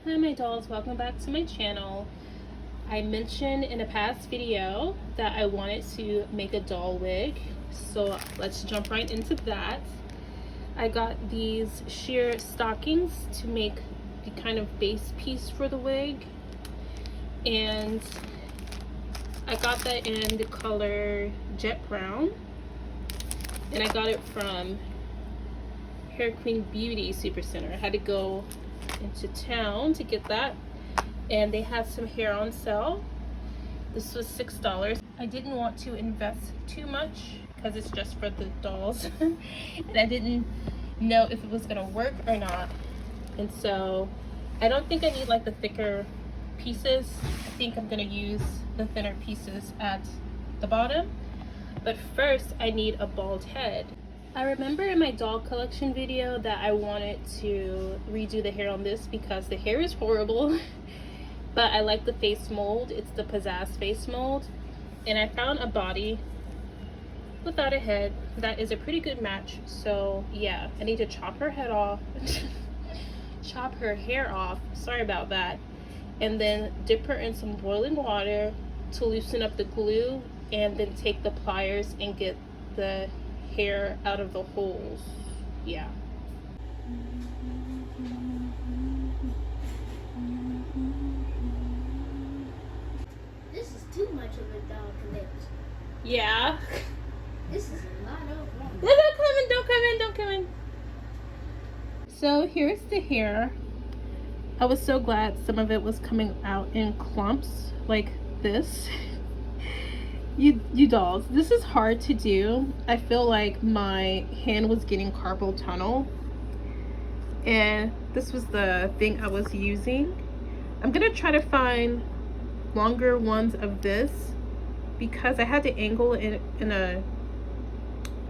Hi my dolls, welcome back to my channel. I mentioned in a past video that I wanted to make a doll wig, so let's jump right into that. I got these sheer stockings to make the kind of base piece for the wig, and I got that in the color jet brown, and I got it from Hair Queen Beauty Super Center. I had to go into town to get that, and they had some hair on sale. This was $6. I didn't want to invest too much because it's just for the dolls and I didn't know if it was gonna work or not, and so I don't think I need like the thicker pieces. I think I'm gonna use the thinner pieces at the bottom, but first I need a bald head. I remember in my doll collection video that I wanted to redo the hair on this because the hair is horrible, but I like the face mold. It's the Pizzazz face mold, and I found a body without a head that is a pretty good match. So yeah, I need to chop her head off, chop her hair off, sorry about that, and then dip her in some boiling water to loosen up the glue, and then take the pliers and get the hair out of the holes. Yeah. This is too much of a doll collection. Yeah. This is a lot of fun. No, don't come in, don't come in, don't come in. So here's the hair. I was so glad some of it was coming out in clumps like this. You dolls, this is hard to do. I feel like my hand was getting carpal tunnel, and this was the thing I was using. I'm gonna try to find longer ones of this because I had to angle it in a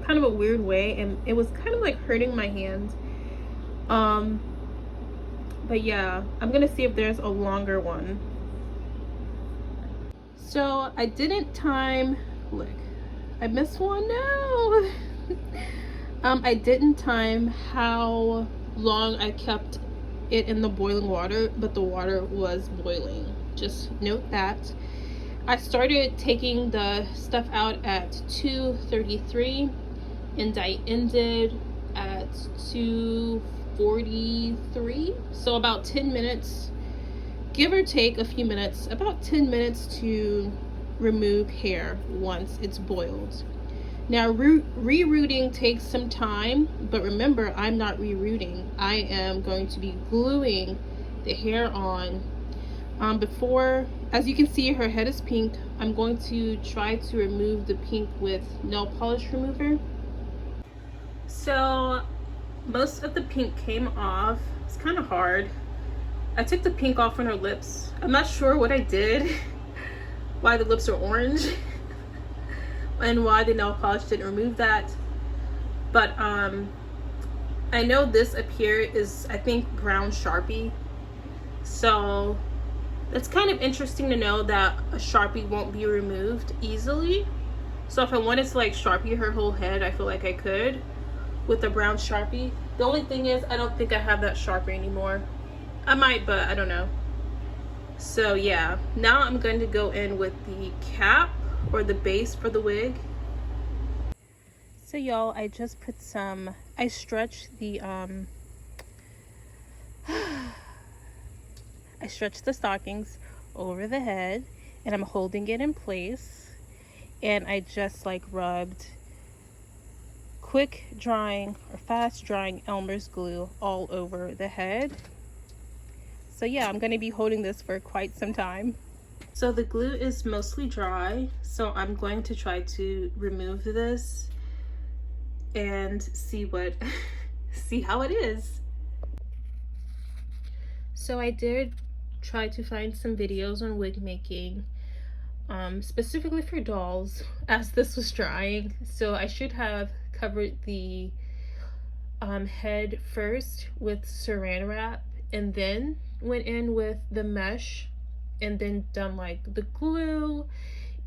kind of a weird way, and it was kind of like hurting my hand. But yeah, I'm gonna see if there's a longer one. So I didn't time, look, I missed one, no. I didn't time how long I kept it in the boiling water, but the water was boiling. Just note that. I started taking the stuff out at 2:33 and I ended at 2:43. So about 10 minutes, give or take a few minutes, about 10 minutes to remove hair once it's boiled. Now rerooting takes some time, but remember, I'm not rerooting. I am going to be gluing the hair on. Before, as you can see, her head is pink. I'm going to try to remove the pink with nail polish remover. So most of the pink came off. It's kind of hard. I took the pink off on her lips. I'm not sure what I did, why the lips are orange, and why the nail polish didn't remove that. But I know this up here is, I think, brown Sharpie. So it's kind of interesting to know that a Sharpie won't be removed easily. So if I wanted to like Sharpie her whole head, I feel like I could with the brown Sharpie. The only thing is, I don't think I have that Sharpie anymore. I might, but I don't know. So yeah, now I'm going to go in with the cap or the base for the wig. So y'all, I just put some, I stretched the I stretched the stockings over the head, and I'm holding it in place, and I just like rubbed quick drying or fast drying Elmer's glue all over the head. So yeah, I'm going to be holding this for quite some time. So the glue is mostly dry, so I'm going to try to remove this and see what see how it is. So I did try to find some videos on wig making, specifically for dolls, as this was drying. So I should have covered the head first with saran wrap, and then went in with the mesh, and then done like the glue,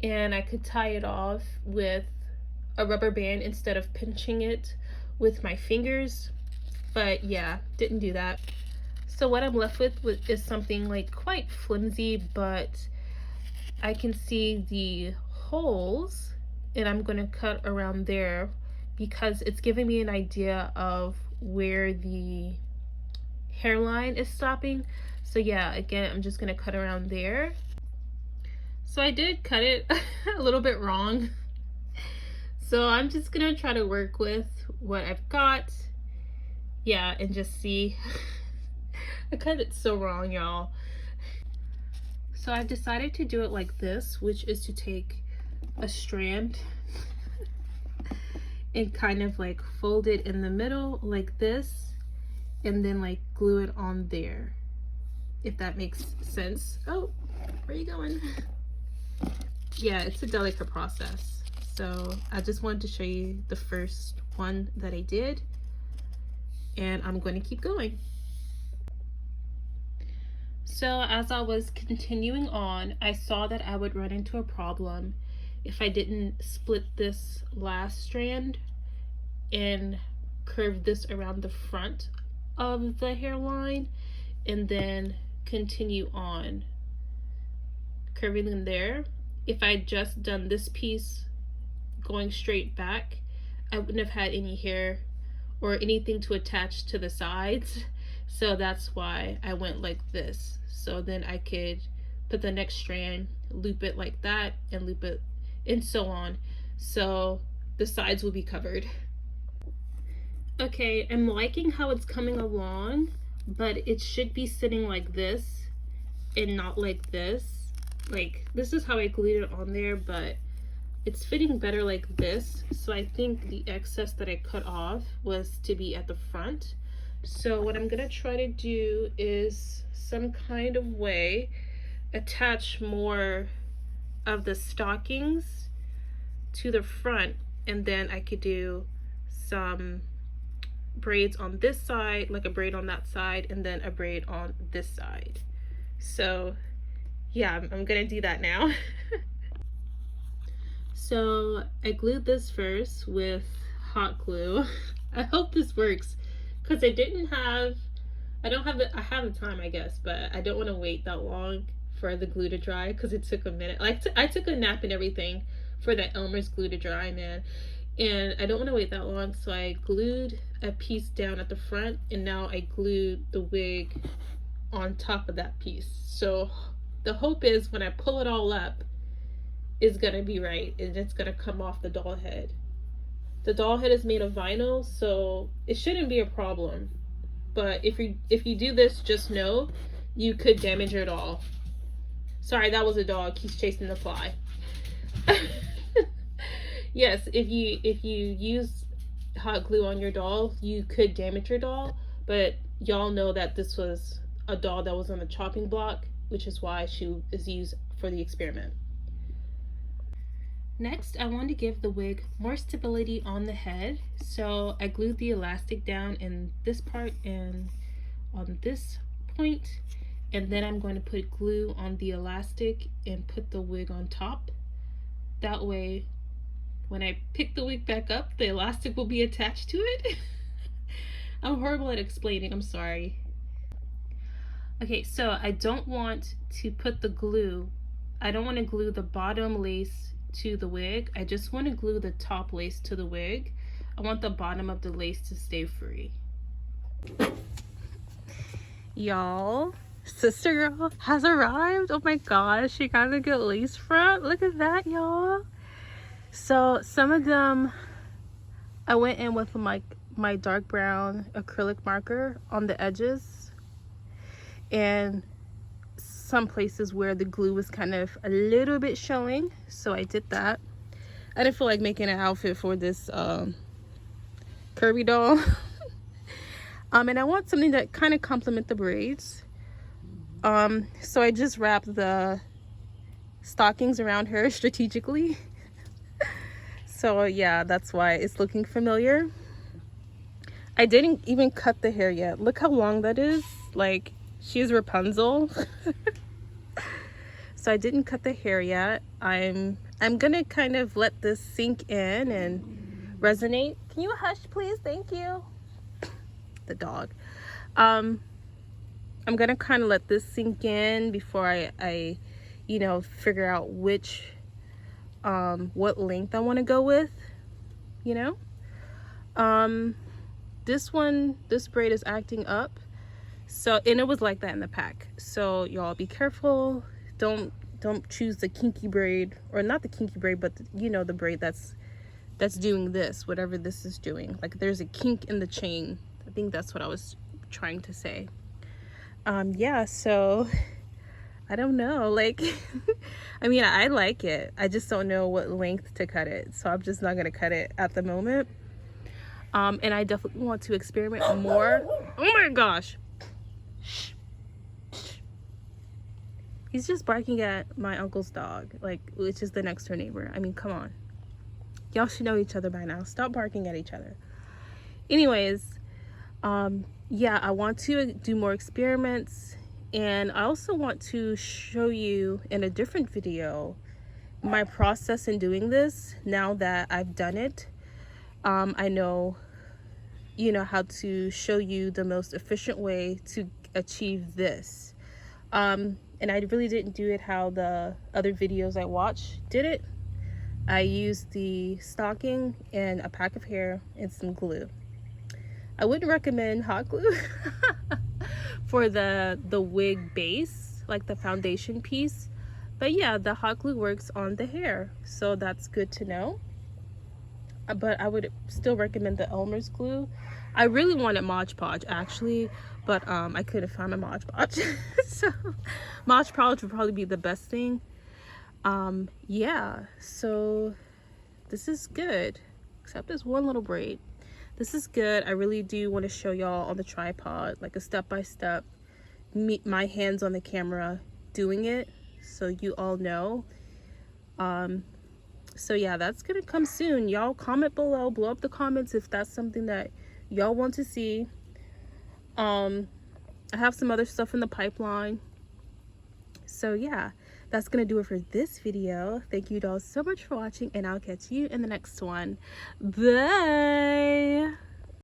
and I could tie it off with a rubber band instead of pinching it with my fingers. But yeah, didn't do that. So what I'm left with is something like quite flimsy, but I can see the holes, and I'm going to cut around there because it's giving me an idea of where the hairline is stopping. So yeah, again, I'm just going to cut around there. So I did cut it a little bit wrong. So I'm just going to try to work with what I've got. Yeah, and just see. I cut it so wrong, y'all. So I've decided to do it like this, which is to take a strand and kind of like fold it in the middle like this, and then like glue it on there, if that makes sense. Oh, where are you going? Yeah, it's a delicate process. So I just wanted to show you the first one that I did, and I'm going to keep going. So as I was continuing on, I saw that I would run into a problem if I didn't split this last strand and curve this around the front of the hairline and then continue on curving them there. If I just done this piece going straight back, I wouldn't have had any hair or anything to attach to the sides. So that's why I went like this. So then I could put the next strand, loop it like that, and loop it, and so on. So the sides will be covered. Okay, I'm liking how it's coming along, but it should be sitting like this and not like this. Like, this is how I glued it on there, but it's fitting better like this. So I think the excess that I cut off was to be at the front. So what I'm gonna try to do is some kind of way attach more of the stockings to the front, and then I could do some braids on this side, like a braid on that side, and then a braid on this side. So yeah, I'm gonna do that now. So I glued this first with hot glue. I hope this works, because I have the time, I guess, but I don't want to wait that long for the glue to dry, because it took a minute. Like, I took a nap and everything for that Elmer's glue to dry, man, and I don't want to wait that long. So I glued a piece down at the front, and now I glued the wig on top of that piece. So the hope is when I pull it all up, it's gonna be right, and it's gonna come off the doll head. The doll head is made of vinyl, so it shouldn't be a problem. But if you do this, just know you could damage your doll. Sorry, that was a dog. He's chasing the fly. Yes, if you use hot glue on your doll, you could damage your doll. But y'all know that this was a doll that was on the chopping block, which is why she is used for the experiment. Next, I want to give the wig more stability on the head, so I glued the elastic down in this part and on this point, and then I'm going to put glue on the elastic and put the wig on top. That way, when I pick the wig back up, the elastic will be attached to it. I'm horrible at explaining, I'm sorry. Okay, so I don't want to put the glue, I don't want to glue the bottom lace to the wig. I just want to glue the top lace to the wig. I want the bottom of the lace to stay free. Y'all, sister girl has arrived. Oh my gosh, she got a good lace front. Look at that, y'all. So some of them I went in with my dark brown acrylic marker on the edges, and some places where the glue was kind of a little bit showing, so I did that. I didn't feel like making an outfit for this curvy doll. And I want something that kind of complement the braids, so I just wrapped the stockings around her strategically. So yeah, that's why it's looking familiar. I didn't even cut the hair yet. Look how long that is. Like, she's Rapunzel. So I didn't cut the hair yet. I'm gonna kind of let this sink in and resonate. Can you hush, please? Thank you. The dog. I'm gonna kind of let this sink in before I you know, figure out which what length I want to go with, you know. This braid is acting up, so, and it was like that in the pack, so y'all be careful. Don't choose the kinky braid, or not the kinky braid, but the, you know, the braid that's doing this, whatever this is doing. Like there's a kink in the chain. I think that's what I was trying to say. Yeah, so I don't know, like I mean, I like it, I just don't know what length to cut it, so I'm just not gonna cut it at the moment. And I definitely want to experiment more. Oh my gosh, he's just barking at my uncle's dog, like, which is the next door neighbor. I mean, come on, y'all should know each other by now. Stop barking at each other. Anyways, yeah, I want to do more experiments, and I also want to show you in a different video my process in doing this. Now that I've done it, I know, you know, how to show you the most efficient way to achieve this. And I really didn't do it how the other videos I watched did it. I used the stocking and a pack of hair and some glue. I wouldn't recommend hot glue for the wig base, like the foundation piece, but yeah, the hot glue works on the hair, so that's good to know. But I would still recommend the Elmer's glue. I really wanted Mod Podge actually, but I couldn't find my Mod Podge. So Mod Podge would probably be the best thing. Yeah, so this is good, except this one little braid. This is good. I really do want to show y'all on the tripod, like a step-by-step, my hands on the camera doing it, so you all know. So yeah, that's gonna come soon. Y'all comment below, blow up the comments if that's something that y'all want to see. I have some other stuff in the pipeline. So yeah, that's gonna do it for this video. Thank you all so much for watching, and I'll catch you in the next one. Bye.